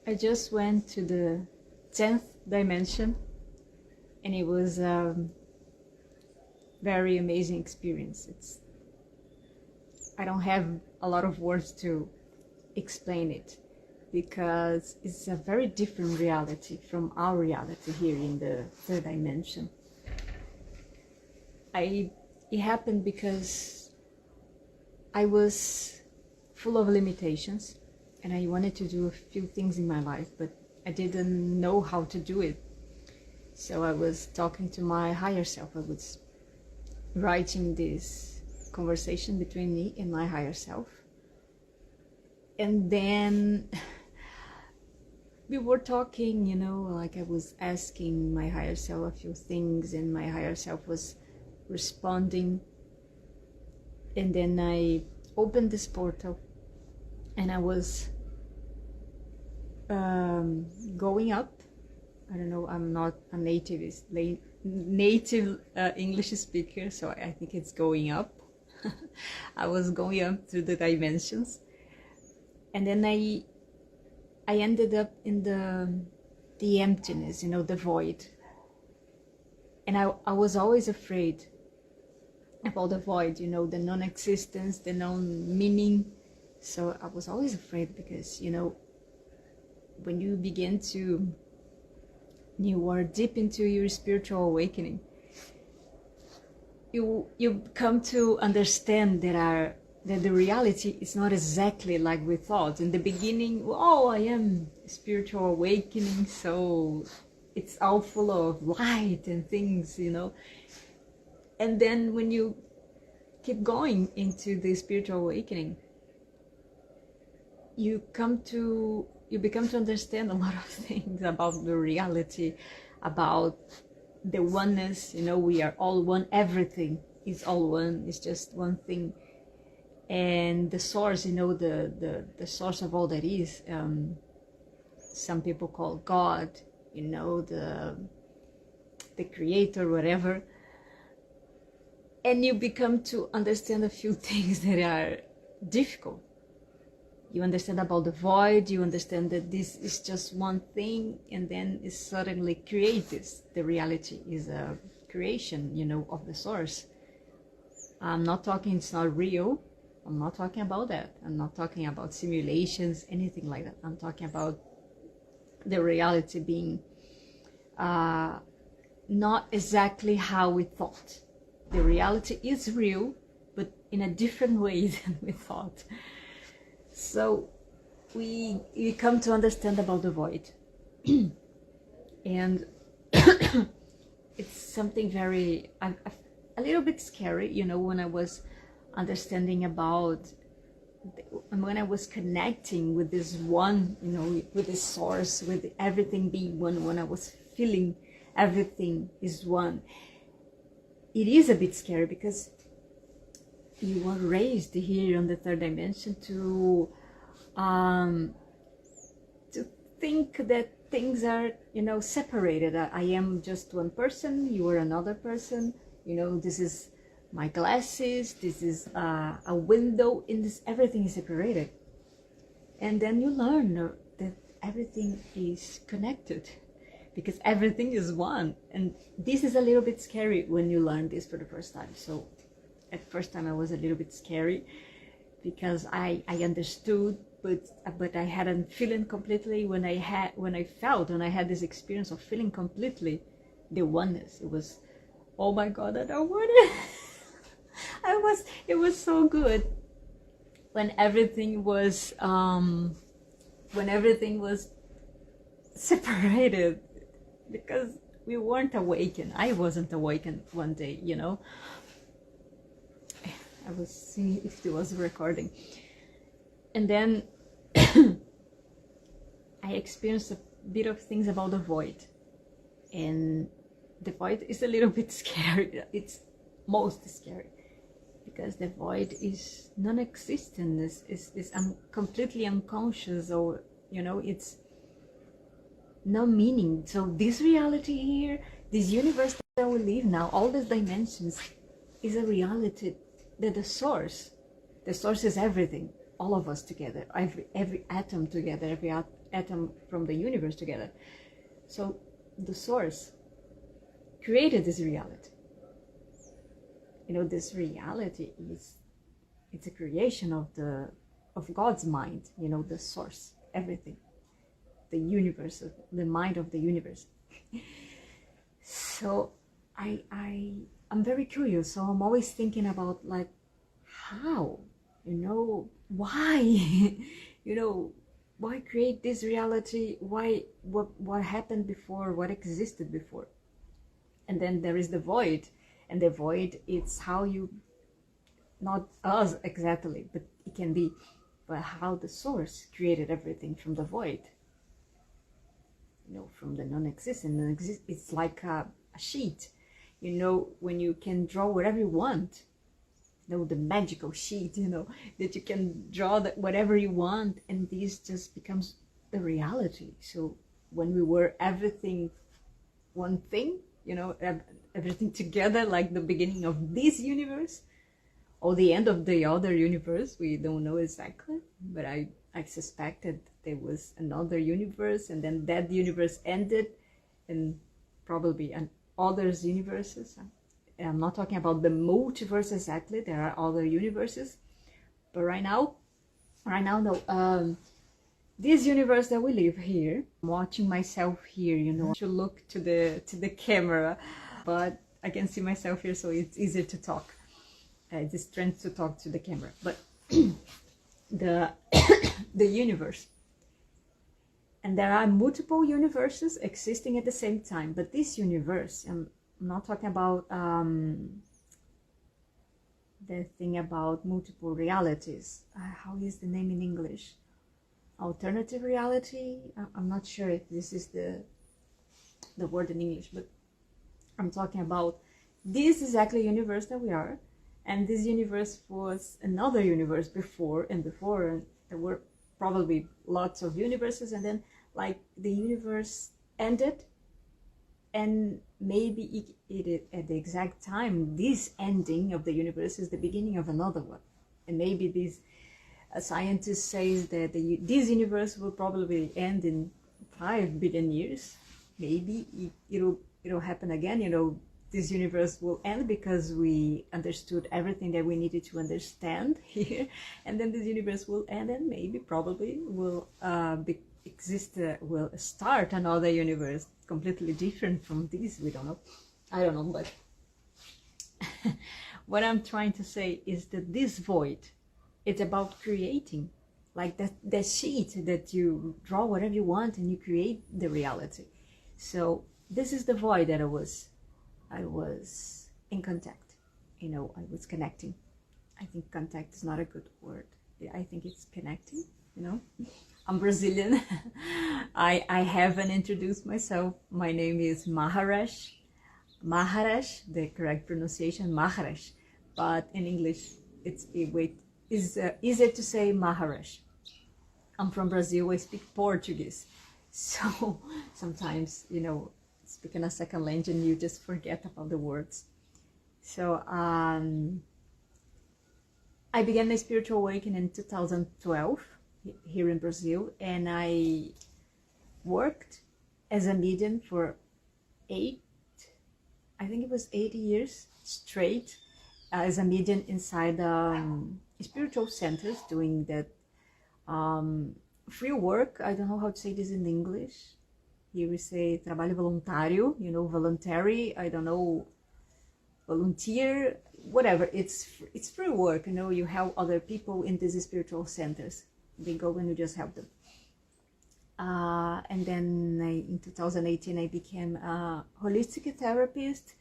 I just went to the 10th dimension, and it was a very amazing experience. I don't have a lot of words to explain it, because it's a very different reality from our reality here in the third dimension. It happened because I was full of limitations, and I wanted to do a few things in my life, but I didn't know how to do it. So I was talking to my higher self. I was writing this conversation between me and my higher self. And then we were talking, like I was asking my higher self a few things, and my higher self was responding. And then I opened this portal, and I was going up. I don't know, I'm not a native English speaker, so I think it's going up. I was going up through the dimensions, and then I ended up in the emptiness, the void. And I was always afraid about the void, the non-existence, the non-meaning. So I was always afraid because, when you begin to, you are deep into your spiritual awakening, you come to understand that the reality is not exactly like we thought. In the beginning, I am spiritual awakening, so it's all full of light and things, And then when you keep going into the spiritual awakening, you become to understand a lot of things about the reality, about the oneness. We are all one. Everything is all one. It's just one thing. And the source, the source of all that is, some people call God, the creator, whatever. And you become to understand a few things that are difficult. You understand about the void, you understand that this is just one thing, and then it suddenly creates. The reality is a creation, of the source. I'm not talking, it's not real. I'm not talking about that. I'm not talking about simulations, anything like that. I'm talking about the reality being not exactly how we thought. The reality is real, but in a different way than we thought. So we come to understand about the void. And it's something very, a little bit scary, when I was understanding about, when I was connecting with this one, with this source, with everything being one, when I was feeling everything is one. It is a bit scary because you were raised here on the third dimension to think that things are, separated. I am just one person, you are another person, this is my glasses, this is a window, in this, everything is separated. And then you learn that everything is connected, because everything is one. And this is a little bit scary when you learn this for the first time. So at first time I was a little bit scary because I understood, but I hadn't feeling completely. When I had this experience of feeling completely the oneness, it was, oh my God, I don't want it. It was so good when everything was separated, because we weren't awakened. I wasn't awakened one day, I was seeing if it was recording. And then I experienced a bit of things about the void. And the void is a little bit scary. It's most scary because the void is non-existent. It's completely unconscious, or it's no meaning. So this reality here, this universe that we live now, all these dimensions, is a reality that the source is everything, all of us together, every atom together, every atom from the universe together. So the source created this reality. This reality it's a creation of God's mind, the source, everything, the universe, the mind of the universe. So I'm very curious. So I'm always thinking about, like, how, why, why create this reality? Why, what happened before? What existed before? And then there is the void, and the void, it's how you, not us exactly, but it can be, but how the source created everything from the void, from the non-existent. It's like a sheet, when you can draw whatever you want, the magical sheet, that you can draw whatever you want, and this just becomes the reality. So when we were everything one thing, everything together, like the beginning of this universe or the end of the other universe, we don't know exactly, but I suspected there was another universe, and then that universe ended, and probably others universes. I'm not talking about the multiverse exactly, there are other universes, but right now no. This universe that we live here, I'm watching myself here, to look to the camera, but I can see myself here, so it's easier to talk. It's a strength to talk to the camera. But the universe, and there are multiple universes existing at the same time. But this universe, I'm not talking about the thing about multiple realities. How is the name in English? Alternative reality. I'm not sure if this is the word in English, but I'm talking about this exactly universe that we are, and this universe was another universe before, and there were probably lots of universes, and then, like, the universe ended, and maybe it at the exact time, this ending of the universe is the beginning of another one, and maybe this. A scientist says that this universe will probably end in 5 billion years. Maybe it'll happen again. This universe will end because we understood everything that we needed to understand here, and then this universe will end, and maybe probably will will start another universe completely different from this. We don't know. I don't know, but what I'm trying to say is that this void, it's about creating, like that sheet that you draw whatever you want and you create the reality. So this is the void that I was in contact. I was connecting. I think contact is not a good word. I think it's connecting. I'm Brazilian. I haven't introduced myself. My name is Maharesh. Maharesh, the correct pronunciation, Maharesh, but in English it's easier to say Maharesh. I'm from Brazil. I speak Portuguese, so sometimes speaking a second language and you just forget about the words. So I began my spiritual awakening in 2012 here in Brazil, and I worked as a medium for 8 years straight as a medium inside spiritual centers, doing that free work. I don't know how to say this in English. Here we say trabalho voluntário, voluntary. I don't know, volunteer, whatever. It's free work. You help other people in these spiritual centers. They go and you just help them. And then in 2018 I became a holistic therapist,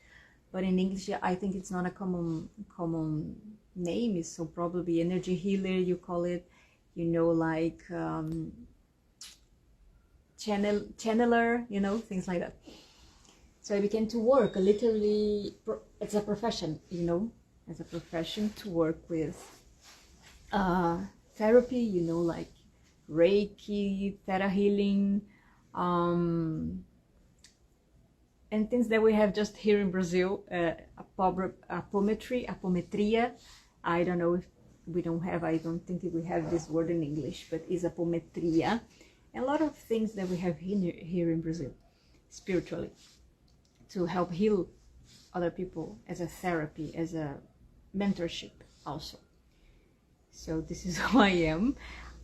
but in English I think it's not a common name. So probably energy healer, you call it, like channeler, things like that. So I began to work literally as a profession, as a profession, to work with therapy, like Reiki, Theta healing, and things that we have just here in Brazil, apometria. I don't know if we don't have, I don't think we have this word in English, but is apometria. and a lot of things that we have here in Brazil, spiritually, to help heal other people, as a therapy, as a mentorship also. So this is who I am.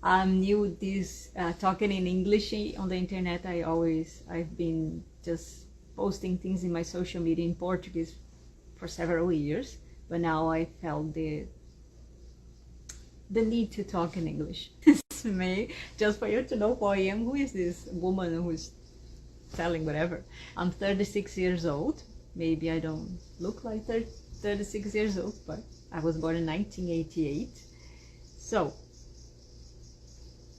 I'm new at this, talking in English on the internet. I've been just posting things in my social media in Portuguese for several years, but now I felt the need to talk in English. It's me, just for you to know who I am. Who is this woman who's telling whatever? I'm 36 years old. Maybe I don't look like 36 years old, but I was born in 1988. So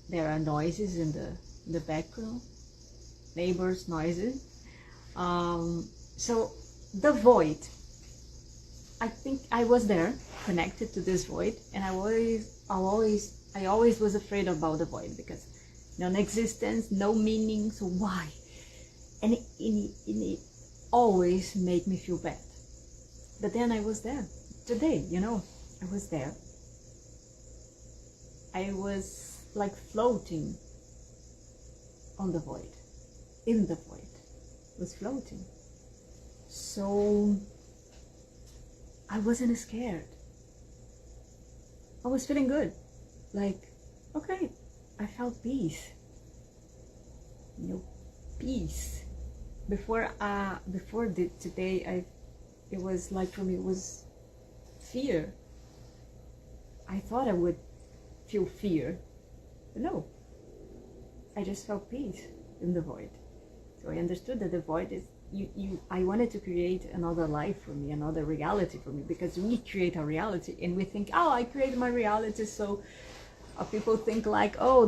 there are noises in the background, neighbors' noises. So the void, I think I was there, connected to this void, and I always was afraid about the void, because non-existence, no meaning, so why? And it always made me feel bad. But then I was there today, I was there. I was like floating on the void, in the void, was floating. So I wasn't scared. I was feeling good. Like, okay, I felt peace. Peace. Before today, it was like, for me, it was fear. I thought I would feel fear, but no. I just felt peace in the void. So I understood that the void is, I wanted to create another life for me, another reality for me, because we create a reality and we think, oh, I created my reality. So people think like, oh,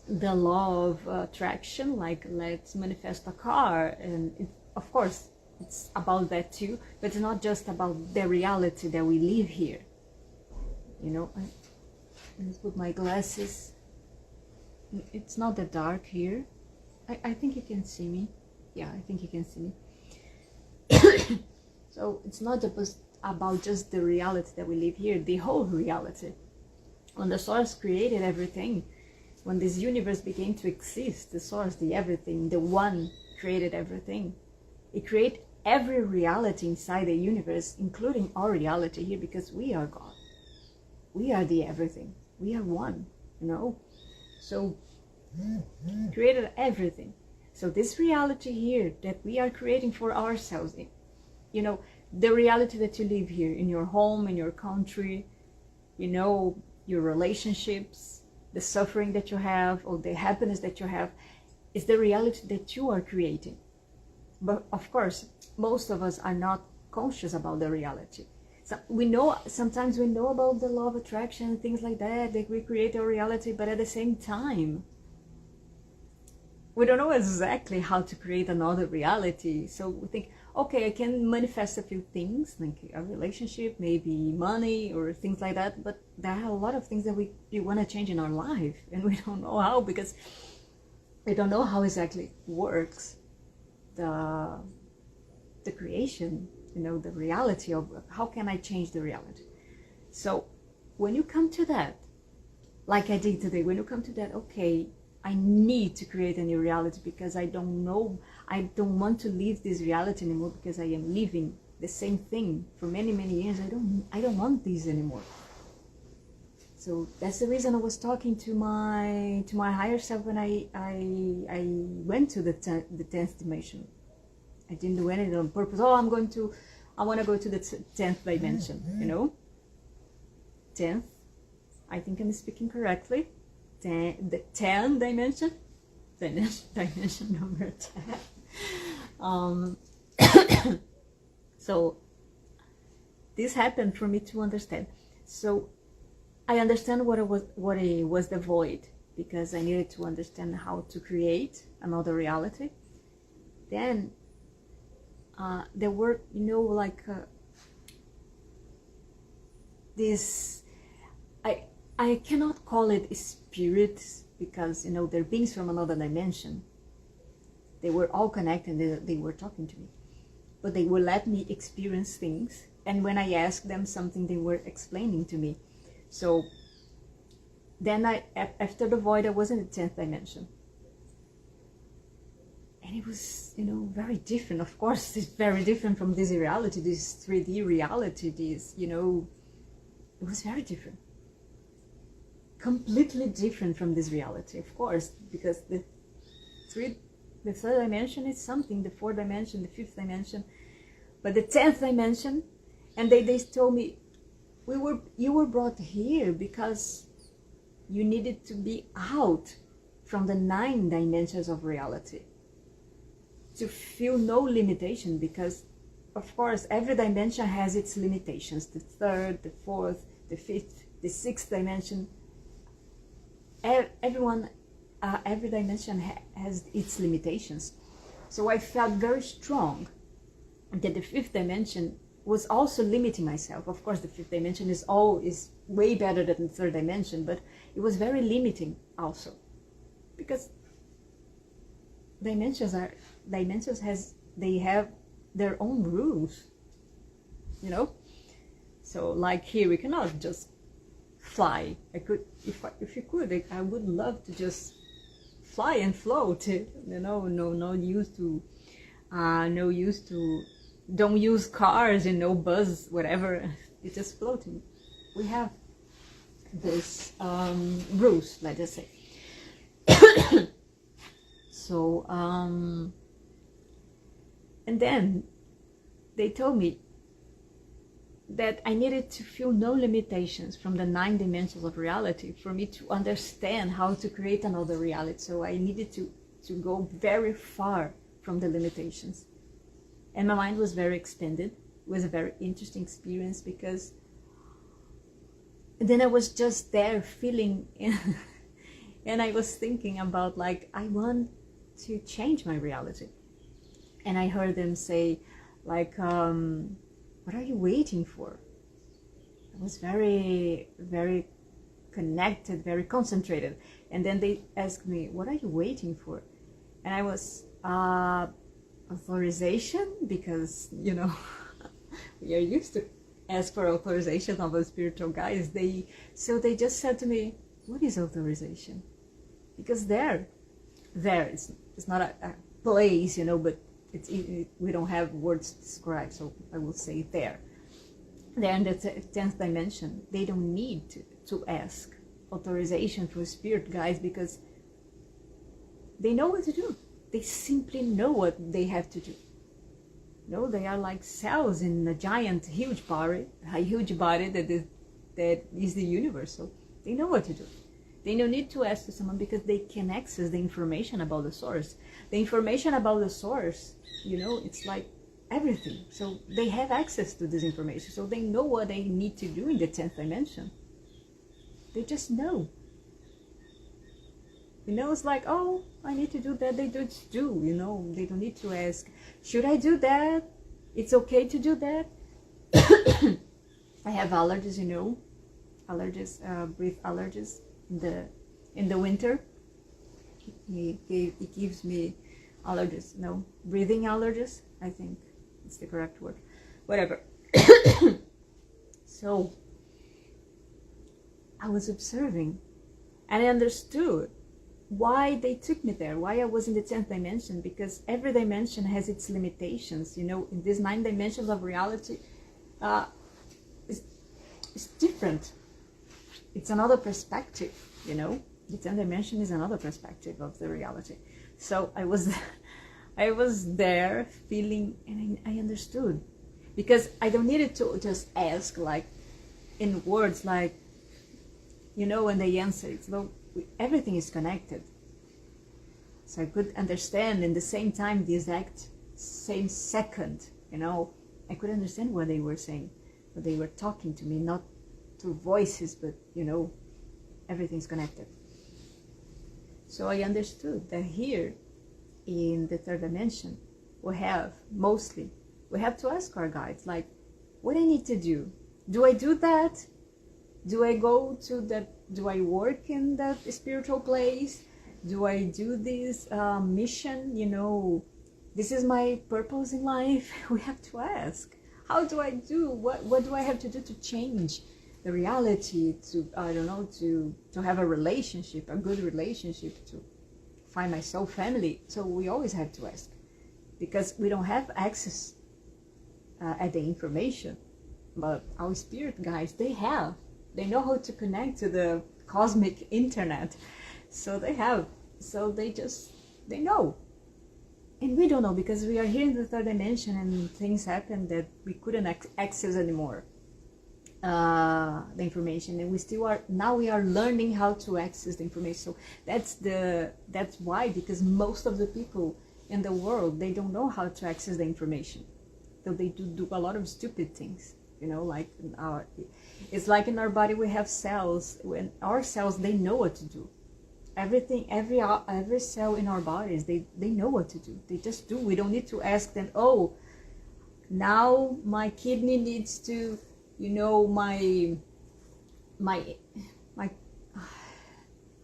the law of attraction, like, let's manifest a car. And of course, it's about that too, but it's not just about the reality that we live here. I put my glasses. It's not that dark here. I think you can see me. Yeah, I think you can see me. So it's not about just the reality that we live here, the whole reality. When the source created everything, when this universe began to exist, the source, the everything, the one created everything. It created every reality inside the universe, including our reality here, because we are God. We are the everything. We are one, So created everything. So this reality here that we are creating for ourselves, the reality that you live here in your home, in your country, your relationships, the suffering that you have, or the happiness that you have, is the reality that you are creating. But of course, most of us are not conscious about the reality. So sometimes we know about the law of attraction and things like that we create our reality, but at the same time, we don't know exactly how to create another reality. So we think, okay, I can manifest a few things, like a relationship, maybe money or things like that, but there are a lot of things that we want to change in our life, and we don't know how, because we don't know how exactly works the creation, the reality of how can I change the reality. So when you come to that, like I did today, when you come to that, okay, I need to create a new reality, because I don't want to live this reality anymore, because I am living the same thing for many, many years. I don't want this anymore. So that's the reason I was talking to my higher self when I went to the 10th dimension. I didn't do anything on purpose. Oh, I want to go to the 10th dimension, 10th. I think I'm speaking correctly. The 10 dimension number 10. So this happened for me to understand. So I understand what it was the void, because I needed to understand how to create another reality. Then there were, this, I cannot call it spirits, because, they're beings from another dimension. They were all connected, they were talking to me. But they would let me experience things, and when I asked them something, they were explaining to me. So then after the void, I was in the 10th dimension. And it was, very different. Of course, it's very different from this reality, this 3D reality, this, it was very different. Completely different from this reality, of course, because the third dimension is something, the fourth dimension, the fifth dimension, but the 10th dimension, and they told me, you were brought here because you needed to be out from the 9 dimensions of reality, to feel no limitation, because of course every dimension has its limitations. The 3rd, the 4th, the 5th, the 6th dimension, every dimension has its limitations. So I felt very strong that the 5th dimension was also limiting myself. Of course, the 5th dimension is way better than the 3rd dimension, but it was very limiting also, because dimensions have their own rules, So like here, we cannot just fly. I could, if you could, I would love to just fly and float. No use to, don't use cars and no bus, whatever. It's just floating. We have this rules, let us say. So and then they told me that I needed to feel no limitations from the 9 dimensions of reality for me to understand how to create another reality. So I needed to go very far from the limitations. And my mind was very expanded. It was a very interesting experience, because then I was just there feeling and I was thinking about, like, I want to change my reality. And I heard them say, like, what are you waiting for? I was very, very connected, very concentrated. And then they asked me, what are you waiting for? And I was, authorization, because, we are used to ask for authorization of a spiritual guides. So they just said to me, what is authorization? Because there it's not a place, but we don't have words to describe, so I will say there in the 10th dimension, they don't need to ask authorization for spirit guides, because they know what to do. They simply know what they have to do. They are like cells in a giant, huge body that is the universe. So they know what to do. They don't need to ask to someone, because they can access the information about the source. The information about the source, it's like everything. So they have access to this information. So they know what they need to do in the 10th dimension. They just know. It's like, oh, I need to do that. They just do, They don't need to ask, should I do that? It's okay to do that. I have allergies, allergies, breath allergies. In the winter, it gives me allergies. No, breathing allergies, I think it's the correct word. Whatever. So I was observing, and I understood why they took me there, why I was in the 10th dimension, because every dimension has its limitations. In these 9 dimensions of reality, it's different. It's another perspective, The 10th dimension is another perspective of the reality. So I was there feeling, and I understood, because I don't need it to just ask, like, in words, like, when they answer it. Everything is connected. So I could understand in the same time, the exact same second, I could understand what they were saying, but they were talking to me, not through voices, but everything's connected. So I understood that here in the 3rd dimension, we have to ask our guides, like, what I need to do. Do I do that? Do I go to that? Do I work in that spiritual place? Do I do this mission? This is my purpose in life. We have to ask. How do I do? What do I have to do to change the reality, to, I don't know, to have a relationship, a good relationship, to find my soul family. So we always have to ask, because we don't have access at the information, but our spirit guides, they know how to connect to the cosmic internet. So they know. And we don't know, because we are here in the third dimension and things happen that we couldn't access anymore, the information, and we are learning how to access the information. So that's why, because most of the people in the world, they don't know how to access the information. So they do a lot of stupid things, like it's like in our body we have cells. When our cells, they know what to do. Everything, every cell in our bodies, they know what to do. They just do. We don't need to ask them, oh, now my kidney needs to, my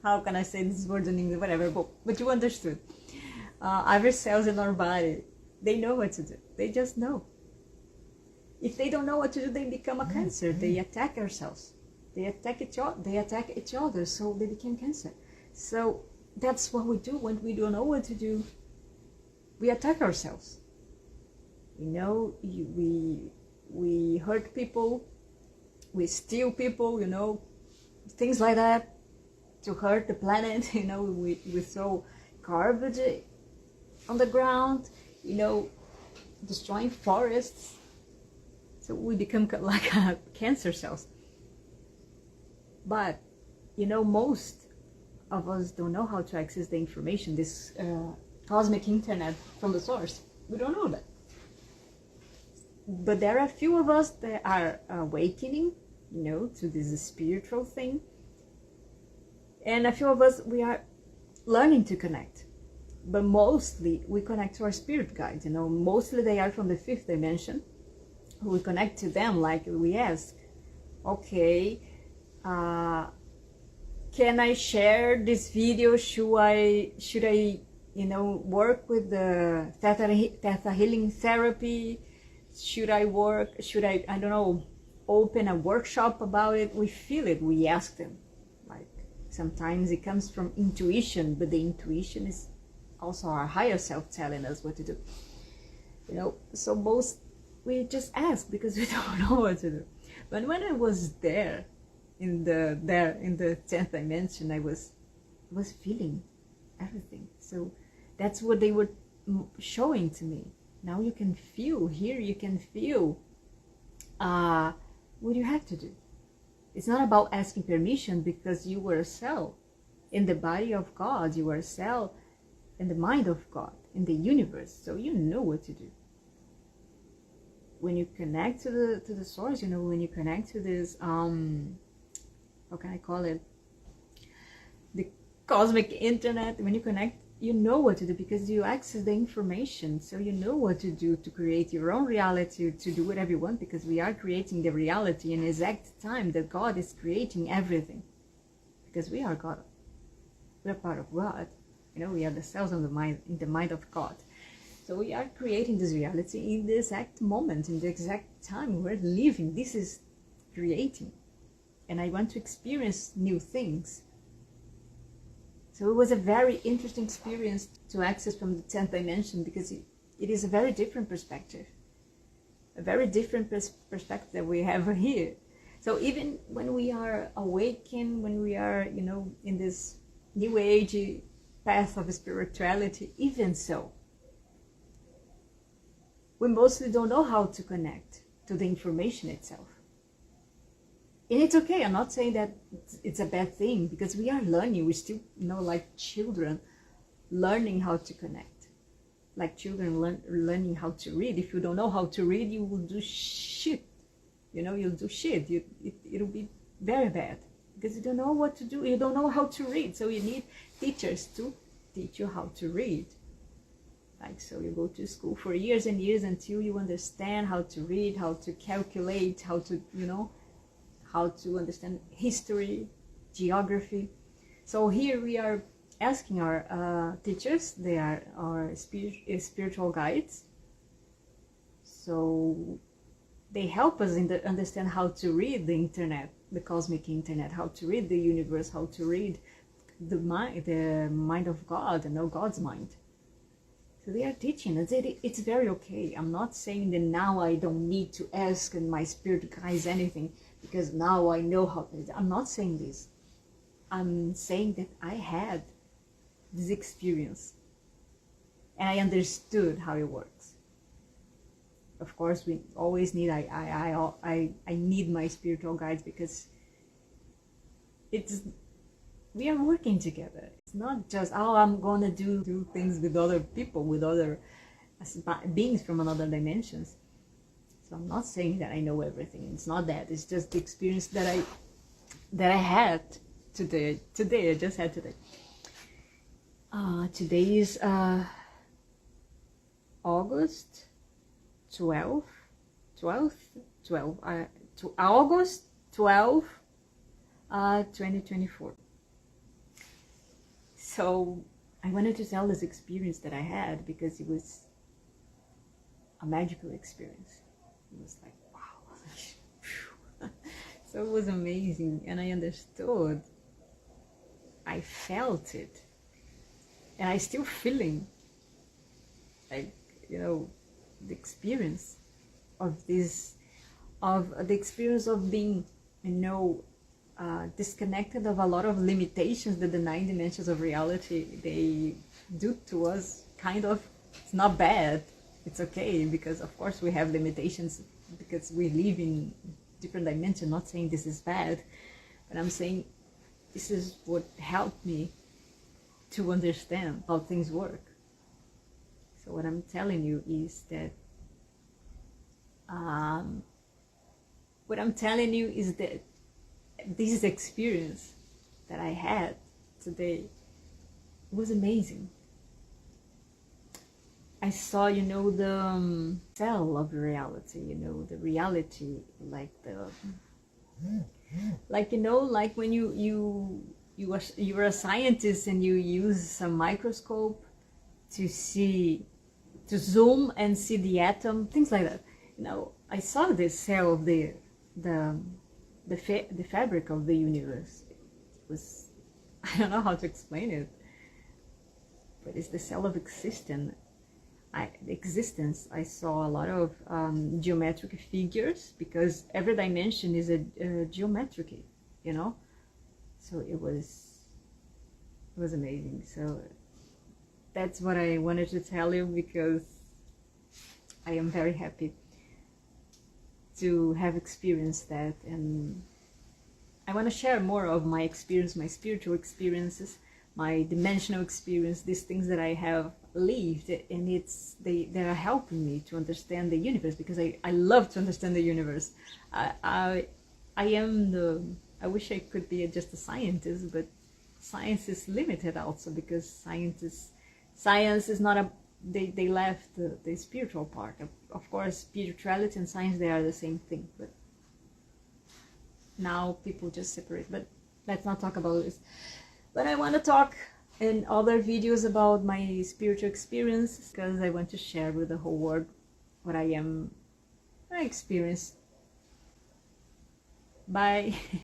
how can I say this word in English, whatever, but you understood. Every cells in our body, they know what to do. They just know. If they don't know what to do, they become a cancer. They attack ourselves. They attack each other, so they become cancer. So that's what we do when we don't know what to do. We attack ourselves. We hurt people, we steal people, things like that, to hurt the planet. We throw garbage on the ground, destroying forests. So we become like cancer cells. But most of us don't know how to access the information, this cosmic internet from the source. We don't know that. But there are a few of us that are awakening, to this spiritual thing. And a few of us, we are learning to connect. But mostly we connect to our spirit guides, mostly they are from the fifth dimension. We connect to them, like we ask, okay, can I share this video? Should I work with the theta healing therapy? Should I I don't know, open a workshop about it? We feel it, we ask them. Like sometimes it comes from intuition, but the intuition is also our higher self telling us what to do. So we just ask because we don't know what to do. But when I was there in the 10th dimension, I was feeling everything. So that's what they were showing to me. Now you can feel, here you can feel what you have to do. It's not about asking permission, because you were a cell in the body of God, you were a cell in the mind of God, in the universe, so you know what to do. When you connect to the source, when you connect to this, how can I call it? The cosmic internet, when you connect, you know what to do, because you access the information, so you know what to do to create your own reality, to do whatever you want, because we are creating the reality in exact time that God is creating everything, because we are God. We're part of God. We are the cells of the mind, in the mind of God. So we are creating this reality in the exact moment, in the exact time we're living. This is creating. And I want to experience new things. So it was a very interesting experience to access from the 10th dimension, because it is a very different perspective. A very different perspective that we have here. So even when we are awakened, when we are, in this new age path of spirituality, even so, we mostly don't know how to connect to the information itself. And it's okay, I'm not saying that it's a bad thing, because we are learning, we still, like children learning how to connect. Like children learning how to read. If you don't know how to read, you will do shit. You'll do shit. It'll be very bad, because you don't know what to do, you don't know how to read. So you need teachers to teach you how to read. Like, so you go to school for years and years until you understand how to read, how to calculate, how to, how to understand history, geography. So here we are asking our teachers, they are our spiritual guides. So they help us in understand how to read the internet, the cosmic internet, how to read the universe, how to read the mind of God, and know God's mind. So they are teaching us. It's very okay. I'm not saying that now I don't need to ask my spirit guides anything because now I know how. I'm not saying this. I'm saying that I had this experience and I understood how it works. Of course, we always need. I need my spiritual guides because we are working together. It's not just, oh, I'm gonna do things with other people, with other beings from another dimensions. So I'm not saying that I know everything. It's not that. It's just the experience that I had today. I just had today. Today is August 12th, August 12th, 2024. So I wanted to tell this experience that I had because it was a magical experience. It was like, wow. So it was amazing, and I understood. I felt it, and I still feeling like, the experience of this, of the experience of being, disconnected of a lot of limitations that the 9 dimensions of reality they do to us. Kind of, it's not bad. It's okay, because of course we have limitations because we live in different dimensions. Not saying this is bad, but I'm saying this is what helped me to understand how things work. So what I'm telling you is that this experience that I had today was amazing. I saw, the cell of reality, the reality, like like when you're a scientist and you use some microscope to zoom and see the atom, things like that. I saw this cell of the fabric of the universe. It was, I don't know how to explain it, but it's the cell of existence. I saw a lot of geometric figures, because every dimension is a geometric, so it was amazing. So that's what I wanted to tell you, because I am very happy to have experienced that, and I want to share more of my experience, my spiritual experiences, my dimensional experience, these things that I have lived, and they are helping me to understand the universe, because I love to understand the universe. I wish I could be just a scientist, but science is limited also, because science is not they left the spiritual part. Of course, spirituality and science, they are the same thing, but now people just separate. But let's not talk about this. But I want to talk in other videos about my spiritual experience, because I want to share with the whole world what I experienced. Bye.